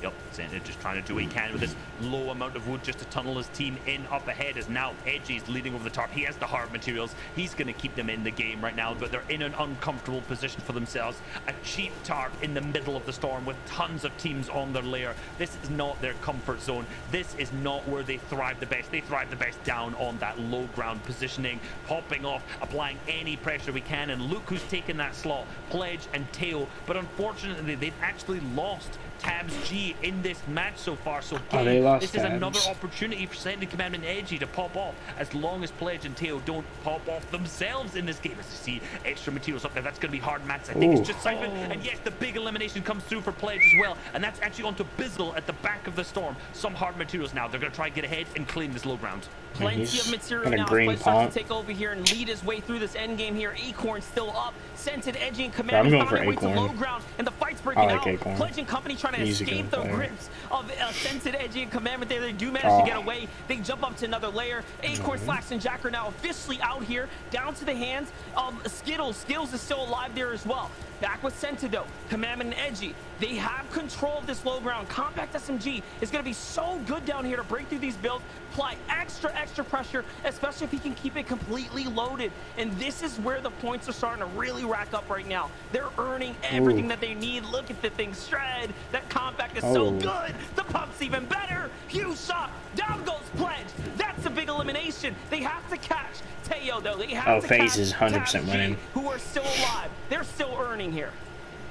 Yep, Scented just trying to do what he can with this low amount of wood just to tunnel his team in up ahead, as now Edgy is leading over the top. He has the hard materials. He's going to keep them in the game right now, but they're in an uncomfortable position for themselves. A cheap tarp in the middle of the storm with tons of teams on their layer. This is not their comfort zone. This is not where they thrive the best. They thrive the best down on that low ground positioning, popping off, applying any pressure we can, and look who's taken that slot, Pledge and Teo. But unfortunately, they've actually lost Tabs G in this match so far, so this is another opportunity for Scented Commandment Edgy to pop off, as long as Pledge and Teo don't pop off themselves in this game. As you see extra materials up there, that's going to be hard mats. I think it's just Siphon, and yes, the big elimination comes through for Pledge as well, and that's actually onto Bizzle at the back of the storm. Some hard materials now. They're going to try and get ahead and claim this low ground. Plenty of material now. Pledge starts to take over here and lead his way through this end game here. Acorn still up. Scented, Edgy, and Command found their way to low ground, and the fight's breaking out. Acorn. Pledge and company trying to escape the grips of Scented, Edgy, and Commandment there. They do manage to get away. They jump up to another layer. Acorn, Slash, and Jack are now officially out here, down to the hands of Skittles. Skittles is still alive there as well. Back with Scented though, Commandment and Edgy, they have control of this low ground. Compact SMG is going to be so good down here to break through these builds, apply extra pressure, especially if he can keep it completely loaded. And this is where the points are starting to really rack up right now. They're earning everything that they need. Look at the thing shred. That Compact is so good. The pump's even better. Huge shot. Down goes Pledge. That's a big elimination. They have to catch Teo though. They have to FaZe catch is 100% winning. Who are still alive. They're still earning here.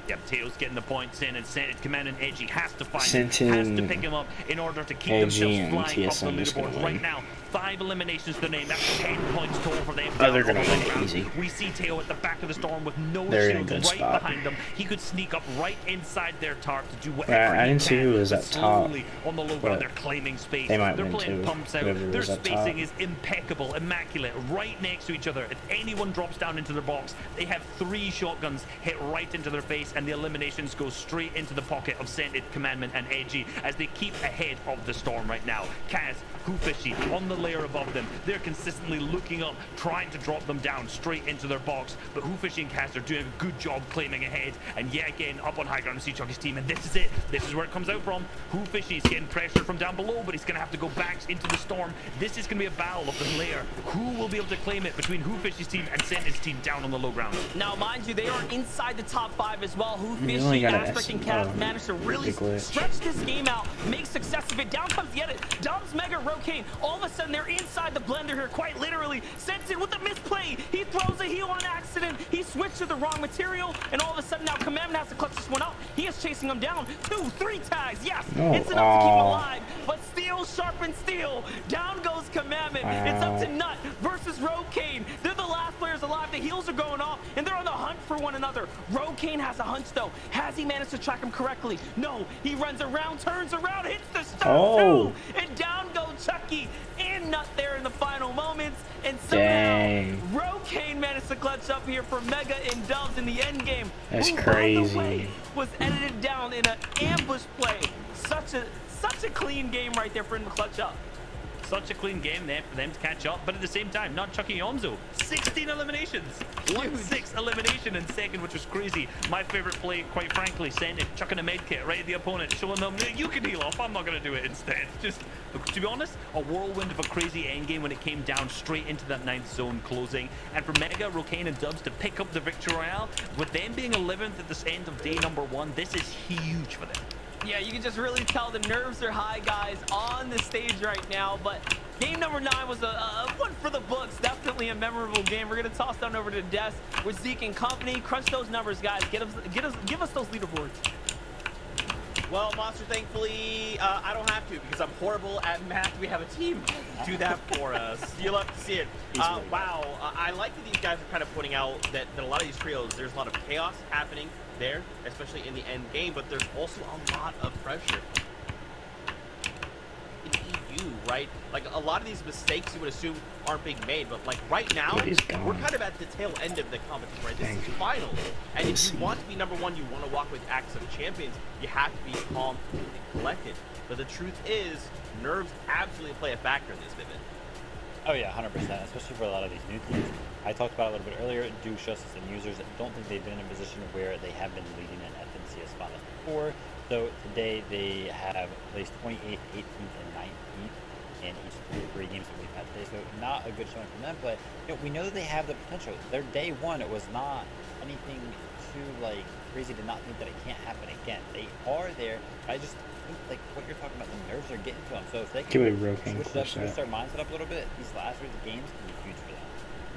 Yep, Teo's getting the points in, and Scented Commandment Edgy has to find him, has to pick him up in order to keep themselves flying up the leaderboard. Right now, 5 eliminations to the name. That's 10 points total for them. They're gonna win it easy. We see Teo at the back of the storm with no shield right behind them. He could sneak up right inside their tarp to do whatever I didn't see who was up top. On the low ground, they're claiming space. They might they're win playing too, pumps out. Their spacing is impeccable, immaculate, right next to each other. If anyone drops down into their box, they have 3 shotguns hit right into their face, and the eliminations go straight into the pocket of Scented Commandment and Edgy as they keep ahead of the storm right now. Kaz, Hoofishy on the layer above them. They're consistently looking up, trying to drop them down straight into their box. But Hoofishy and Kaz are doing a good job claiming ahead. And yet again, up on high ground, Seachucky's team. And this is it. This is where it comes out from. Hoofishy's getting pressure from down below, but he's going to have to go back into the storm. This is going to be a battle of the layer. Who will be able to claim it between Hoofishy's team and Scented's team down on the low ground? Now, mind you, they are inside the top 5 as well. Hoofishy, Aspect, and Kaz managed to really stretch this game out, make success of it. Down comes Yedit. Dubs, Mega, Rokane. All of a sudden, they're inside the blender here, quite literally. Scented with the misplay. He throws a heal on accident. He switched to the wrong material, and all of a sudden now Commandment has to clutch this one up. He is chasing him down. 2, 3 tags. Yes, it's enough to keep him alive, but steel sharpens steel. Down goes Commandment. It's up to Nut versus Rokane. They're the last players alive. The heals are going off, and they're on the hunt for one another. Rokane has a hunch, though. Has he managed to track him correctly? No. He runs around, turns around, hits the stun, too, and down goes Chucky. and nut there in the final moments. And somehow, Rokane managed to clutch up here for Mega and Dubs in the end game. That's who, crazy. By the way, was edited down in an ambush play. Such a clean game right there for him to clutch up. Such a clean game there for them to catch up, but at the same time, not chucking Yomzo. 16 eliminations. 1-6 elimination in second, which was crazy. My favorite play, quite frankly, chucking a med kit right at the opponent, showing them, you can heal off, I'm not going to do it instead. Just, to be honest, a whirlwind of a crazy endgame when it came down straight into that 9th zone closing. And for Mega, Rokane, and Dubs to pick up the Victory Royale, with them being 11th at the end of day number 1, this is huge for them. Yeah, you can just really tell the nerves are high, guys, on the stage right now. But game number 9 was a one for the books. Definitely a memorable game. We're going to toss down over to Des with Zeke and company. Crunch those numbers, guys. Give us those leaderboards. Well, Monster, thankfully, I don't have to because I'm horrible at math. We have a team do that for us. You'll have to see it. Wow. I like that these guys are kind of pointing out that a lot of these trios, there's a lot of chaos happening there, especially in the end game, but there's also a lot of pressure in EU, right? Like, a lot of these mistakes you would assume aren't being made, but like right now, we're kind of at the tail end of the competition, right? This is finals, and if you want to be number 1, you want to walk with Axe of Champions, you have to be calm and collected. But the truth is, nerves absolutely play a factor in this, Vivid. Oh yeah, 100%, especially for a lot of these new teams. I talked about it a little bit earlier. Duke, Justice, and Users don't think they've been in a position where they have been leading an FNCS finals before. So today they have placed 28th, 18th, and 19th in each of the 3 games that we've had today. So not a good showing from them, but we know that they have the potential. Their day 1, it was not anything too crazy to not think that it can't happen again. They are there. I just think what you're talking about, the nerves are getting to them. So if they can switch their mindset up a little bit, these last 3 games can be huge for them.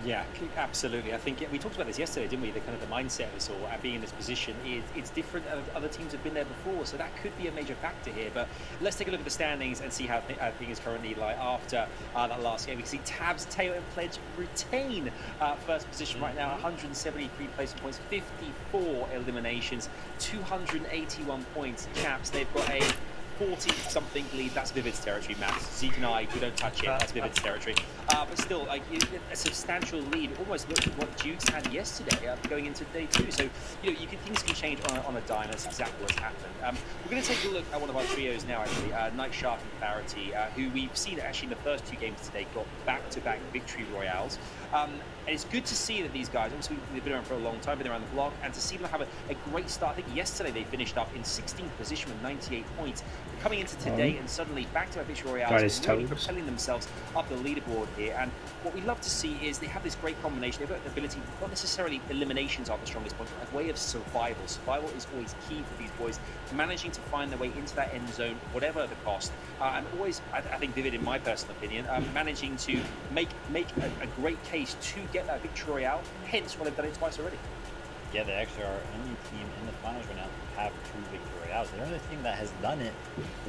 Yeah, absolutely. I think we talked about this yesterday, didn't we? The kind of the mindset of us all at being in this position it's different. Other teams have been there before, so that could be a major factor here. But let's take a look at the standings and see how things currently lie after that last game. We can see Tabs, Tail, and Pledge retain first position right now, 173 placement points, 54 eliminations, 281 points. Caps, they've got a 40-something lead. That's Vivid's territory, Max. Zeke and I, we don't touch it. That's Vivid's territory. But still, a substantial lead. Almost looked at what Dukes had yesterday going into day 2. So, things can change on a dime. That's exactly what's happened. We're going to take a look at one of our trios now, actually. Night Shark and Clarity, who we've seen actually in the first 2 games today got back-to-back victory royales. And it's good to see that these guys, obviously they've been around for a long time, been around the block, and to see them have a great start. I think yesterday they finished up in 16th position with 98 points. They're coming into today and suddenly back-to-back victory royales, really propelling themselves up the leaderboard here. And what we love to see is they have this great combination. They've got the ability, not necessarily eliminations are the strongest point, but a way of survival. Survival is always key for these boys, managing to find their way into that end zone, whatever the cost. And always, I think Vivid, in my personal opinion, managing to make a great case to get that victory royale, hence why they've done it twice already. Yeah, they actually are only team in the finals right now to have 2 victory royales. The only team that has done it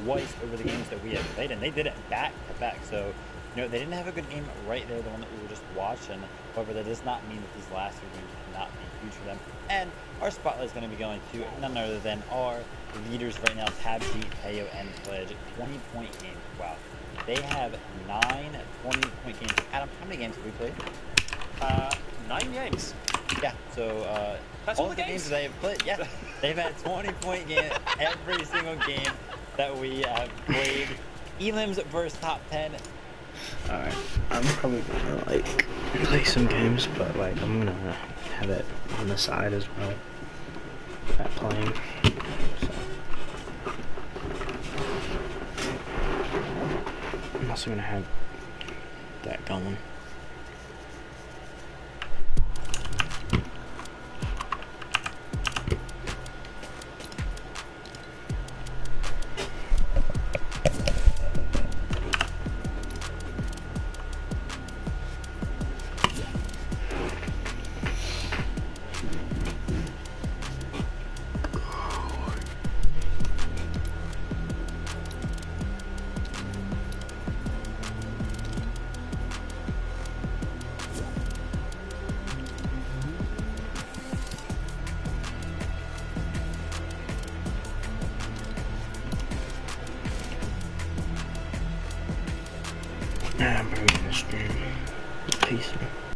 twice over the games that we have played, and they did it back to back. So, they didn't have a good game right there, the one that we were just watching. However, that does not mean that these last 3 games cannot be huge for them. And our spotlight is going to be going to none other than our leaders right now, Tabsy, Teo, and Pledge. 20-point games. Wow. They have 9 20-point games. Adam, how many games have we played? 9 games. Yeah, so that's all the games they have played. Yeah, they've had 20-point games every single game that we have played. Elims versus top 10. Alright, I'm probably gonna play some games, but I'm gonna have it on the side as well. At playing. So I'm also gonna have that going. I'm probably gonna stream. Peace.